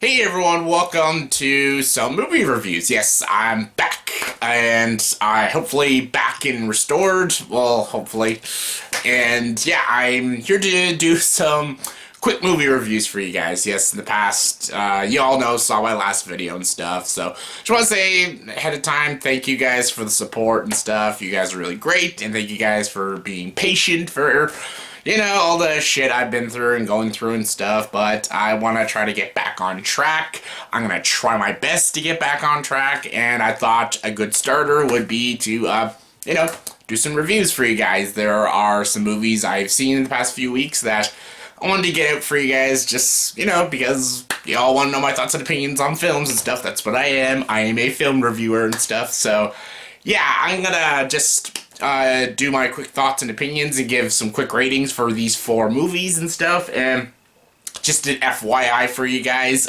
Hey everyone, welcome to some movie reviews. Yes, I'm back, and I hopefully back and restored. Well, hopefully. And yeah, I'm here to do some quick movie reviews for you guys. Yes, in the past, you all know, saw my last video and stuff. So, just want to say ahead of time, thank you guys for the support and stuff. You guys are really great, and thank you guys for being patient for all the shit I've been through and going through and stuff, but I want to try to get back on track. I'm going to try my best to get back on track, and I thought a good starter would be to, do some reviews for you guys. There are some movies I've seen in the past few weeks that I wanted to get out for you guys, just, because you all want to know my thoughts and opinions on films and stuff. That's what I am. I am a film reviewer and stuff, so yeah, I'm gonna just do my quick thoughts and opinions and give some quick ratings for these 4 movies and stuff. And just an FYI for you guys,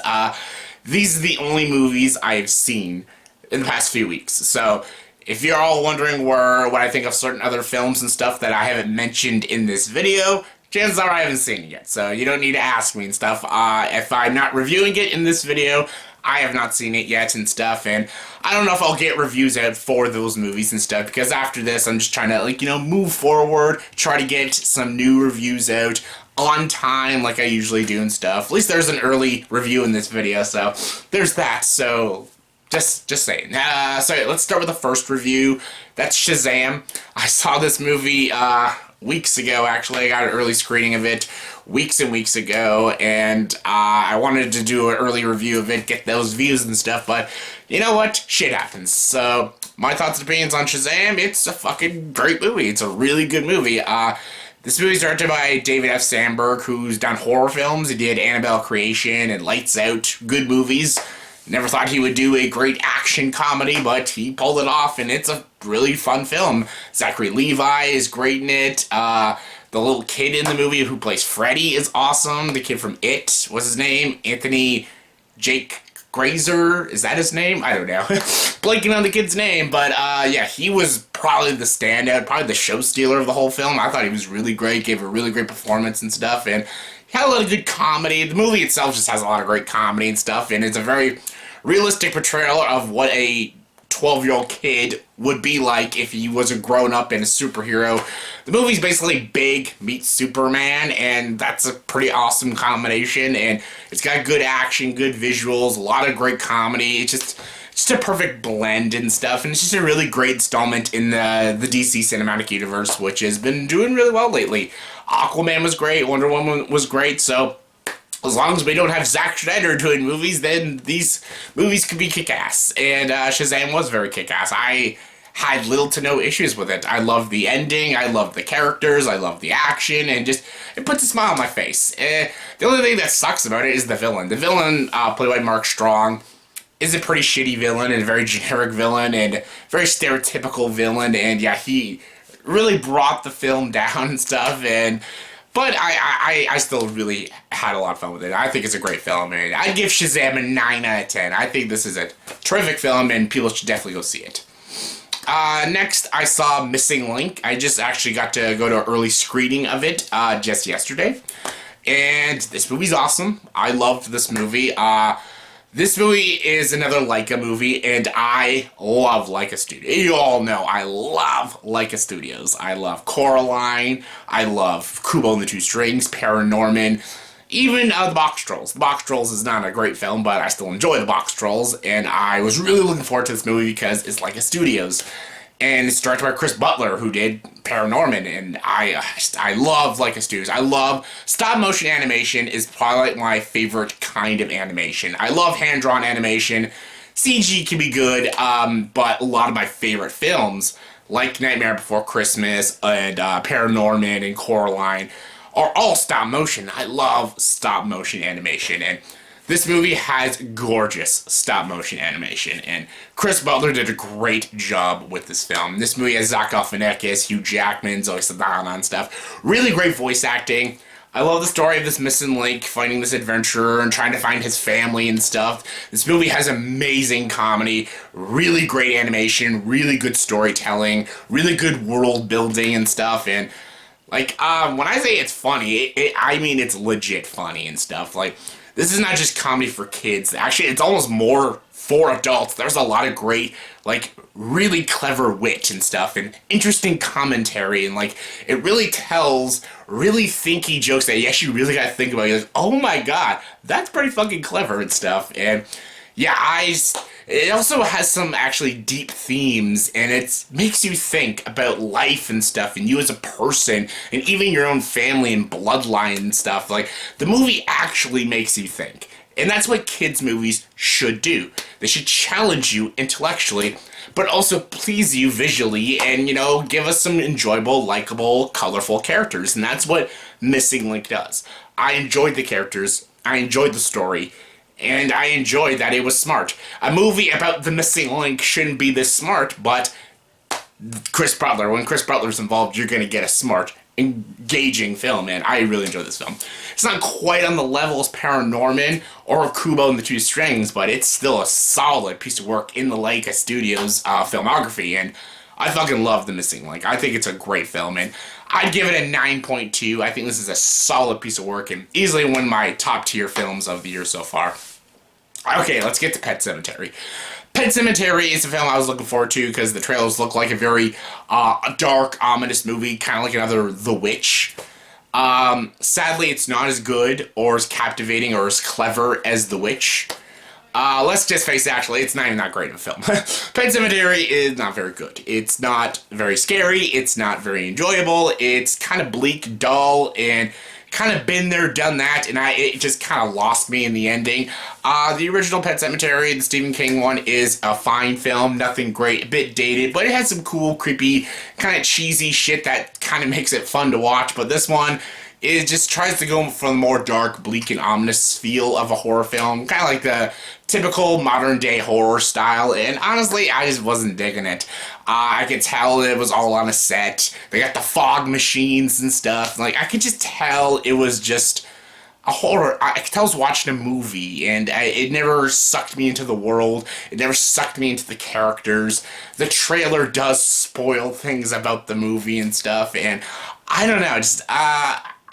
these are the only movies I've seen in the past few weeks. So if you're all wondering what I think of certain other films and stuff that I haven't mentioned in this video, chances are I haven't seen it yet. So you don't need to ask me and stuff. If I'm not reviewing it in this video, I have not seen it yet and stuff, and I don't know if I'll get reviews out for those movies and stuff, because after this, I'm just trying to, move forward, try to get some new reviews out on time, like I usually do and stuff. At least there's an early review in this video, so there's that, so just saying. So let's start with the first review. That's Shazam. I saw this movie, weeks ago, actually. I got an early screening of it weeks and weeks ago, and I wanted to do an early review of it, get those views and stuff, but you know what? Shit happens. So, my thoughts and opinions on Shazam, it's a fucking great movie. It's a really good movie. This movie is directed by David F. Sandberg, who's done horror films. He did Annabelle Creation and Lights Out. Good movies. Never thought he would do a great action comedy, but he pulled it off, and it's a really fun film. Zachary Levi is great in it. The little kid in the movie who plays Freddy is awesome. The kid from It, what's his name? Anthony Jake Grazer, is that his name? I don't know. Blanking on the kid's name, but yeah, he was probably the standout, probably the show stealer of the whole film. I thought he was really great, gave a really great performance and stuff, and he had a lot of good comedy. The movie itself just has a lot of great comedy and stuff, and it's a very realistic portrayal of what a 12-year-old kid would be like if he was a grown-up and a superhero. The movie's basically Big meets Superman, and that's a pretty awesome combination, and it's got good action, good visuals, a lot of great comedy. It's just a perfect blend and stuff, and it's just a really great installment in the DC Cinematic Universe, which has been doing really well lately. Aquaman was great, Wonder Woman was great, so as long as we don't have Zack Snyder doing movies, then these movies could be kick-ass. And Shazam was very kick-ass. I had little to no issues with it. I love the ending, I love the characters, I love the action, and just, it puts a smile on my face. The only thing that sucks about it is the villain. The villain, played by Mark Strong, is a pretty shitty villain, and a very generic villain, and very stereotypical villain, and yeah, he really brought the film down and stuff, but I still really had a lot of fun with it. I think it's a great film, and I'd give Shazam a 9 out of 10. I think this is a terrific film, and people should definitely go see it. Next, I saw Missing Link. I just actually got to go to an early screening of it just yesterday, and this movie's awesome. I loved this movie. This movie is another Leica movie, and I love Leica Studios. You all know I love Leica Studios. I love Coraline, I love Kubo and the Two Strings, Paranorman, even the Box Trolls. The Box Trolls is not a great film, but I still enjoy the Box Trolls, and I was really looking forward to this movie because it's Leica Studios. And it's directed by Chris Butler, who did Paranorman, and I love Leica Studios. I love stop-motion animation is probably like my favorite kind of animation. I love hand-drawn animation. CG can be good, but a lot of my favorite films, like Nightmare Before Christmas and Paranorman and Coraline, are all stop-motion. I love stop-motion animation, and this movie has gorgeous stop-motion animation, and Chris Butler did a great job with this film. This movie has Zach Galifianakis, Hugh Jackman, Zoe Saldana and stuff. Really great voice acting. I love the story of this missing link, finding this adventurer and trying to find his family and stuff. This movie has amazing comedy, really great animation, really good storytelling, really good world building and stuff, and when I say it's funny, I mean it's legit funny and stuff. Like, This is not just comedy for kids. Actually, it's almost more for adults. There's a lot of great, like, really clever wit and stuff, and interesting commentary, and, like, it really tells really thinky jokes that you actually really gotta think about. You're like, oh my god, that's pretty fucking clever and stuff. And yeah, it also has some actually deep themes, and it makes you think about life and stuff, and you as a person, and even your own family and bloodline and stuff. Like, the movie actually makes you think. And that's what kids' movies should do. They should challenge you intellectually, but also please you visually, and, you know, give us some enjoyable, likable, colorful characters. And that's what Missing Link does. I enjoyed the characters, I enjoyed the story, and I enjoyed that it was smart. A movie about the missing link shouldn't be this smart, but Chris Butler, when Chris Butler's involved, you're gonna get a smart, engaging film, and I really enjoyed this film. It's not quite on the level as Paranorman or Kubo and the Two Strings, but it's still a solid piece of work in the Leica Studios filmography, and I fucking love The Missing Link. I think it's a great film, and I'd give it a 9.2. I think this is a solid piece of work, and easily one of my top tier films of the year so far. Okay, let's get to Pet Sematary. Pet Sematary is a film I was looking forward to because the trailers look like a very dark, ominous movie, kind of like another The Witch. Sadly, it's not as good or as captivating or as clever as The Witch. Let's just face it, actually, it's not even that great of a film. Pet Sematary is not very good. It's not very scary, it's not very enjoyable, it's kind of bleak, dull, and kind of been there, done that, and it just kind of lost me in the ending. The original Pet Sematary, the Stephen King one, is a fine film, nothing great, a bit dated, but it has some cool, creepy, kind of cheesy shit that kind of makes it fun to watch. But this one, it just tries to go for the more dark, bleak, and ominous feel of a horror film, kind of like the typical modern-day horror style, and honestly, I just wasn't digging it. I could tell it was all on a set. They got the fog machines and stuff. Like, I could just tell it was just a horror. I could tell I was watching a movie, and it never sucked me into the world. It never sucked me into the characters. The trailer does spoil things about the movie and stuff, and I don't know,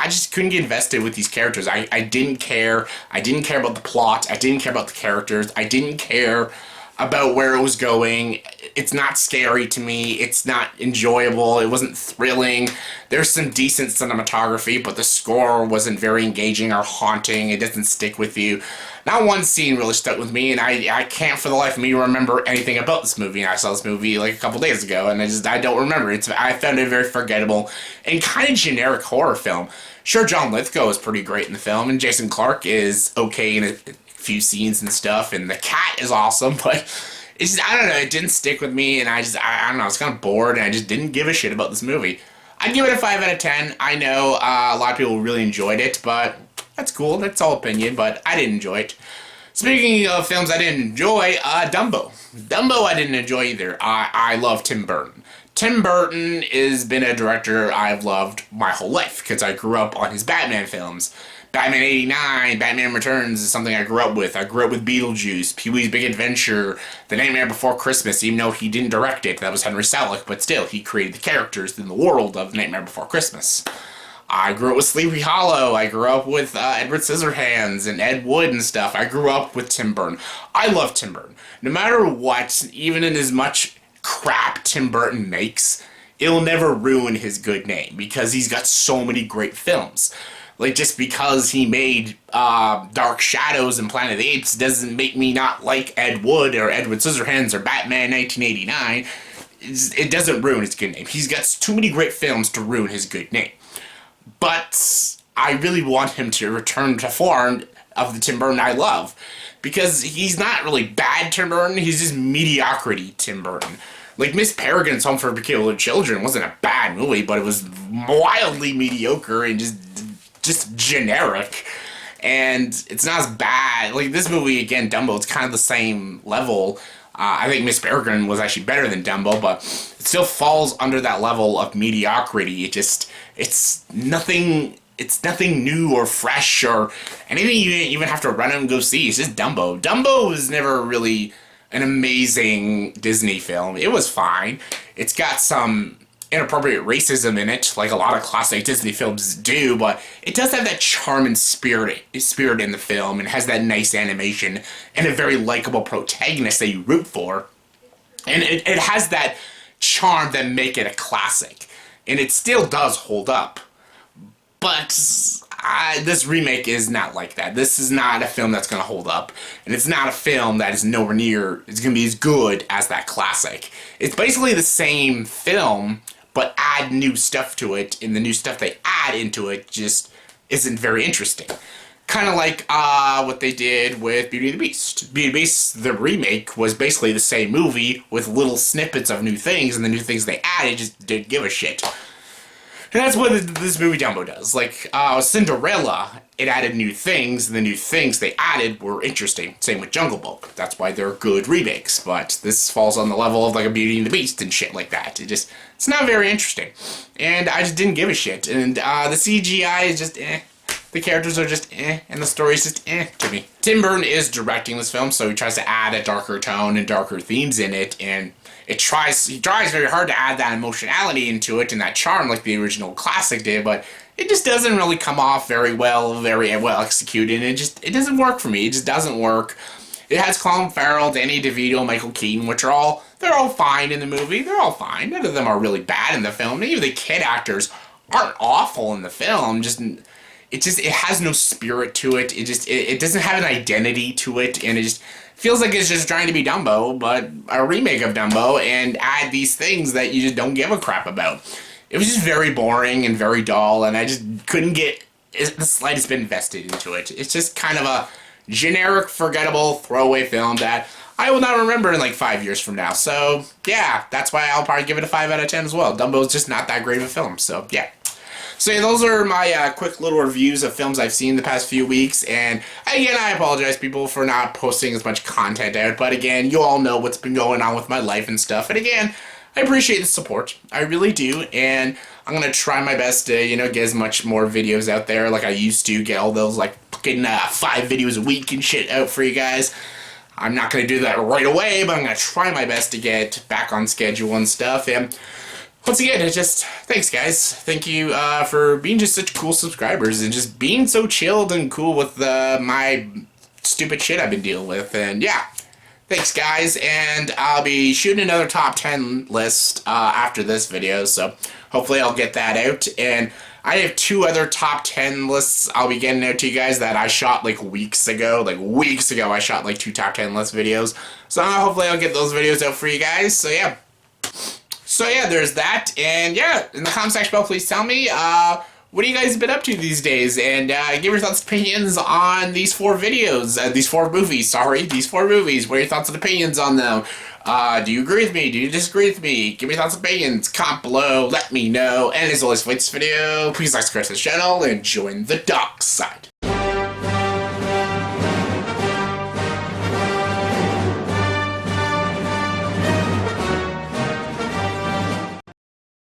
I just couldn't get invested with these characters. I didn't care. I didn't care about the plot. I didn't care about the characters. I didn't care about where it was going. It's not scary to me. It's not enjoyable. It wasn't thrilling. There's some decent cinematography, but the score wasn't very engaging or haunting. It doesn't stick with you. Not one scene really stuck with me, and I can't for the life of me remember anything about this movie. And I saw this movie like a couple days ago, and I don't remember. I found it very forgettable and kind of generic horror film. Sure, John Lithgow is pretty great in the film, and Jason Clarke is okay in a few scenes and stuff, and the cat is awesome, but it's just, I don't know, it didn't stick with me, and I don't know, I was kind of bored, and I just didn't give a shit about this movie. I'd give it a 5 out of 10. I know a lot of people really enjoyed it, but that's cool, that's all opinion, but I didn't enjoy it. Speaking of films I didn't enjoy, Dumbo. Dumbo I didn't enjoy either. I love Tim Burton. Tim Burton has been a director I've loved my whole life, because I grew up on his Batman films. Batman 89, Batman Returns is something I grew up with. I grew up with Beetlejuice, Pee-wee's Big Adventure, The Nightmare Before Christmas, even though he didn't direct it. That was Henry Selick, but still, he created the characters in the world of The Nightmare Before Christmas. I grew up with Sleepy Hollow. I grew up with Edward Scissorhands and Ed Wood and stuff. I grew up with Tim Burton. I love Tim Burton. No matter what, even in as much crap Tim Burton makes, it'll never ruin his good name, because he's got so many great films. Like, just because he made Dark Shadows and Planet of the Apes doesn't make me not like Ed Wood or Edward Scissorhands or Batman 1989. It doesn't ruin his good name. He's got too many great films to ruin his good name. But I really want him to return to form of the Tim Burton I love, because he's not really bad Tim Burton, he's just mediocrity Tim Burton. Like, Miss Peregrine's Home for Peculiar Children wasn't a bad movie, but it was wildly mediocre and just generic. And it's not as bad. Like, this movie, again, Dumbo, it's kind of the same level. I think Miss Peregrine was actually better than Dumbo, but it still falls under that level of mediocrity. It's nothing new or fresh or anything you even have to run and go see. It's just Dumbo. Dumbo was never really an amazing Disney film. It was fine. It's got some inappropriate racism in it, like a lot of classic Disney films do, but it does have that charm and spirit in the film, and has that nice animation, and a very likable protagonist that you root for. And it has that charm that make it a classic. And it still does hold up. But this remake is not like that. This is not a film that's going to hold up. And it's not a film that is nowhere near, it's going to be as good as that classic. It's basically the same film, but add new stuff to it. And the new stuff they add into it just isn't very interesting. Kind of like what they did with Beauty and the Beast. Beauty and the Beast, the remake, was basically the same movie with little snippets of new things, and the new things they added just didn't give a shit. And that's what this movie Dumbo does. Like, Cinderella, it added new things, and the new things they added were interesting. Same with Jungle Book. That's why they're good remakes, but this falls on the level of like a Beauty and the Beast and shit like that. It's not very interesting. And I just didn't give a shit. And the CGI is just eh. The characters are just eh, and the story's just eh to me. Tim Burton is directing this film, so he tries to add a darker tone and darker themes in it, and he tries very hard to add that emotionality into it and that charm like the original classic did, but it just doesn't really come off very well executed, and it doesn't work for me. It just doesn't work. It has Colin Farrell, Danny DeVito, Michael Keaton, which they're all fine in the movie. They're all fine. None of them are really bad in the film. Even the kid actors aren't awful in the film. It has no spirit to it. It doesn't have an identity to it, and it just feels like it's just trying to be Dumbo, but a remake of Dumbo, and add these things that you just don't give a crap about. It was just very boring and very dull, and I just couldn't get the slightest bit invested into it. It's just kind of a generic, forgettable, throwaway film that I will not remember in like 5 years from now. So, yeah, that's why I'll probably give it a 5 out of 10 as well. Dumbo's just not that great of a film, so yeah. So yeah, those are my quick little reviews of films I've seen the past few weeks, and again, I apologize, people, for not posting as much content out, but again, you all know what's been going on with my life and stuff, and again, I appreciate the support, I really do, and I'm gonna try my best to, get as much more videos out there like I used to, get all those, like, fucking 5 videos a week and shit out for you guys. I'm not gonna do that right away, but I'm gonna try my best to get back on schedule and stuff, and once again, thanks guys. Thank you for being just such cool subscribers and just being so chilled and cool with my stupid shit I've been dealing with. And yeah, thanks guys. And I'll be shooting another top 10 list after this video, so hopefully I'll get that out. And I have 2 other top 10 lists I'll be getting out to you guys that I shot like weeks ago. I shot like 2 top 10 list videos. So hopefully I'll get those videos out for you guys. So yeah. There's that, and yeah, in the comment section below, please tell me, what have you guys been up to these days, and give your thoughts and opinions on these 4 videos, these 4 movies, what are your thoughts and opinions on them? Do you agree with me, do you disagree with me, give me your thoughts and opinions, comment below, let me know, and as always, for this video, please like, subscribe to the channel, and join the dark side.